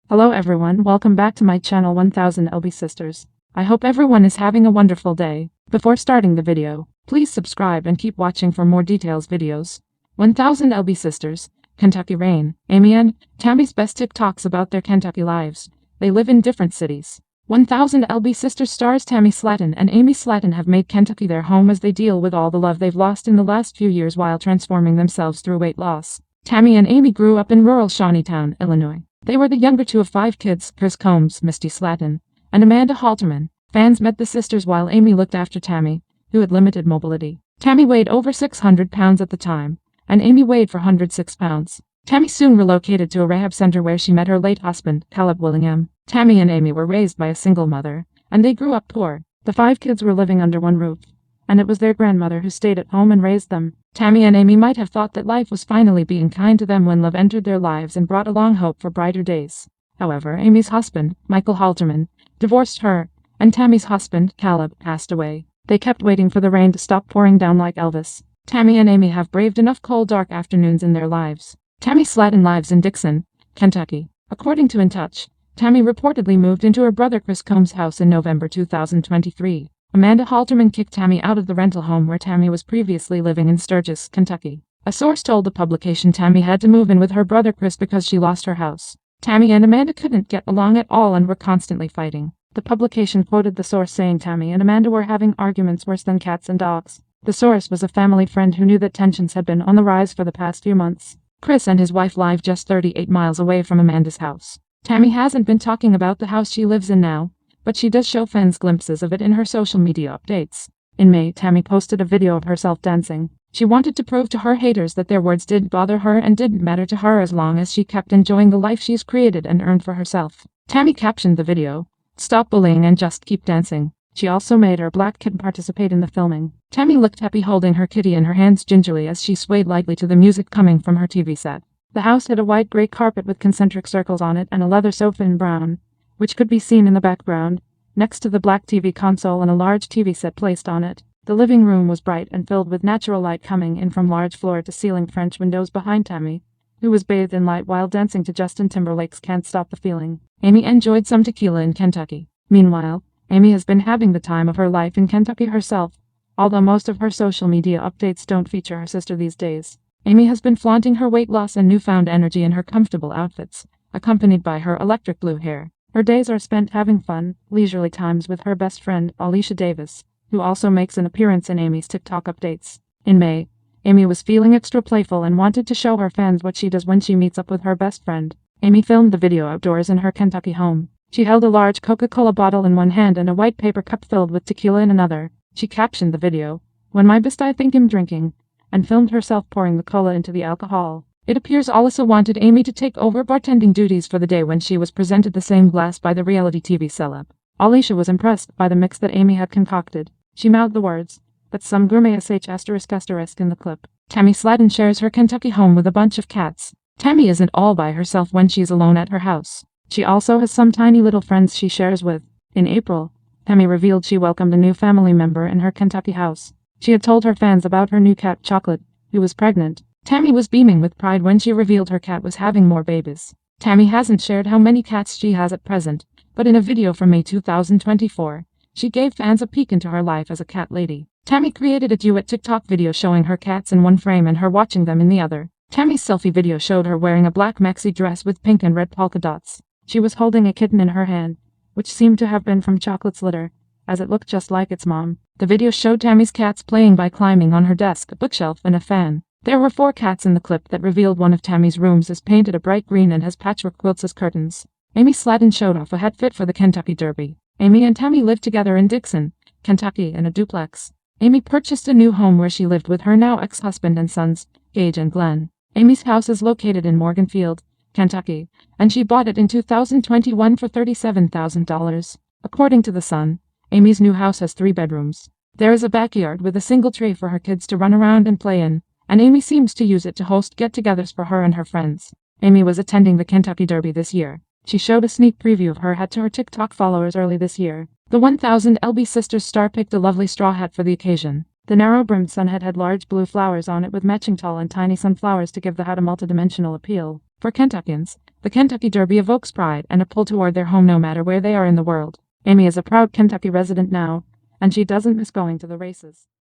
Hello everyone, welcome back to my channel 1000 LB Sisters. I hope everyone is having a wonderful day. Before starting the video, please subscribe and keep watching for more details videos. 1000 LB Sisters, Kentucky Rain, Amy and Tammy's best TikToks about their Kentucky lives. They live in different cities. 1000 LB Sisters stars Tammy Slaton and Amy Slaton have made Kentucky their home as they deal with all the love they've lost in the last few years while transforming themselves through weight loss. Tammy and Amy grew up in rural Shawneetown, Illinois. They were the younger two of 5 kids, Chris Combs, Misty Slaton, and Amanda Halterman. Fans met the sisters while Amy looked after Tammy, who had limited mobility. Tammy weighed over 600 pounds at the time, and Amy weighed 406 pounds. Tammy soon relocated to a rehab center where she met her late husband, Caleb Willingham. Tammy and Amy were raised by a single mother, and they grew up poor. The 5 kids were living under one roof, and it was their grandmother who stayed at home and raised them. Tammy and Amy might have thought that life was finally being kind to them when love entered their lives and brought along hope for brighter days. However, Amy's husband, Michael Halterman, divorced her, and Tammy's husband, Caleb, passed away. They kept waiting for the rain to stop pouring down like Elvis. Tammy and Amy have braved enough cold, dark afternoons in their lives. Tammy Slaton lives in Dixon, Kentucky. According to In Touch, Tammy reportedly moved into her brother Chris Combs' house in November 2023. Amanda Halterman kicked Tammy out of the rental home where Tammy was previously living in Sturgis, Kentucky. A source told the publication Tammy had to move in with her brother Chris because she lost her house. Tammy and Amanda couldn't get along at all and were constantly fighting. The publication quoted the source saying Tammy and Amanda were having arguments worse than cats and dogs. The source was a family friend who knew that tensions had been on the rise for the past few months. Chris and his wife live just 38 miles away from Amanda's house. Tammy hasn't been talking about the house she lives in now, but she does show fans glimpses of it in her social media updates. In May, Tammy posted a video of herself dancing. She wanted to prove to her haters that their words didn't bother her and didn't matter to her as long as she kept enjoying the life she's created and earned for herself. Tammy captioned the video, "Stop bullying and just keep dancing." She also made her black kid participate in the filming. Tammy looked happy holding her kitty in her hands gingerly as she swayed lightly to the music coming from her TV set. The house had a white gray carpet with concentric circles on it and a leather sofa in brown, which could be seen in the background, next to the black TV console and a large TV set placed on it. The living room was bright and filled with natural light coming in from large floor-to-ceiling French windows behind Tammy, who was bathed in light while dancing to Justin Timberlake's Can't Stop the Feeling. Amy enjoyed some tequila in Kentucky. Meanwhile, Amy has been having the time of her life in Kentucky herself, although most of her social media updates don't feature her sister these days. Amy has been flaunting her weight loss and newfound energy in her comfortable outfits, accompanied by her electric blue hair. Her days are spent having fun, leisurely times with her best friend, Alicia Davis, who also makes an appearance in Amy's TikTok updates. In May, Amy was feeling extra playful and wanted to show her fans what she does when she meets up with her best friend. Amy filmed the video outdoors in her Kentucky home. She held a large Coca-Cola bottle in one hand and a white paper cup filled with tequila in another. She captioned the video, "When my best I think I'm drinking," and filmed herself pouring the cola into the alcohol. It appears Alicia wanted Amy to take over bartending duties for the day when she was presented the same glass by the reality TV celeb. Alicia was impressed by the mix that Amy had concocted. She mouthed the words, "That's some gourmet sh**** in the clip. Tammy Slaton shares her Kentucky home with a bunch of cats. Tammy isn't all by herself when she's alone at her house. She also has some tiny little friends she shares with. In April, Tammy revealed she welcomed a new family member in her Kentucky house. She had told her fans about her new cat Chocolate, who was pregnant. Tammy was beaming with pride when she revealed her cat was having more babies. Tammy hasn't shared how many cats she has at present, but in a video from May 2024, she gave fans a peek into her life as a cat lady. Tammy created a duet TikTok video showing her cats in one frame and her watching them in the other. Tammy's selfie video showed her wearing a black maxi dress with pink and red polka dots. She was holding a kitten in her hand, which seemed to have been from Chocolate's litter, as it looked just like its mom. The video showed Tammy's cats playing by climbing on her desk, a bookshelf, and a fan. There were 4 cats in the clip that revealed one of Tammy's rooms is painted a bright green and has patchwork quilts as curtains. Amy Slaton showed off a hat fit for the Kentucky Derby. Amy and Tammy live together in Dixon, Kentucky in a duplex. Amy purchased a new home where she lived with her now ex-husband and sons, Gage and Glenn. Amy's house is located in Morganfield, Kentucky, and she bought it in 2021 for $37,000. According to The Sun, Amy's new house has 3 bedrooms. There is a backyard with a single tray for her kids to run around and play in, and Amy seems to use it to host get-togethers for her and her friends. Amy was attending the Kentucky Derby this year. She showed a sneak preview of her hat to her TikTok followers early this year. The 1000 LB Sisters star picked a lovely straw hat for the occasion. The narrow-brimmed sun hat had large blue flowers on it with matching tall and tiny sunflowers to give the hat a multidimensional appeal. For Kentuckians, The Kentucky Derby evokes pride and a pull toward their home no matter where they are in the world. Amy is a proud Kentucky resident now, and she doesn't miss going to the races.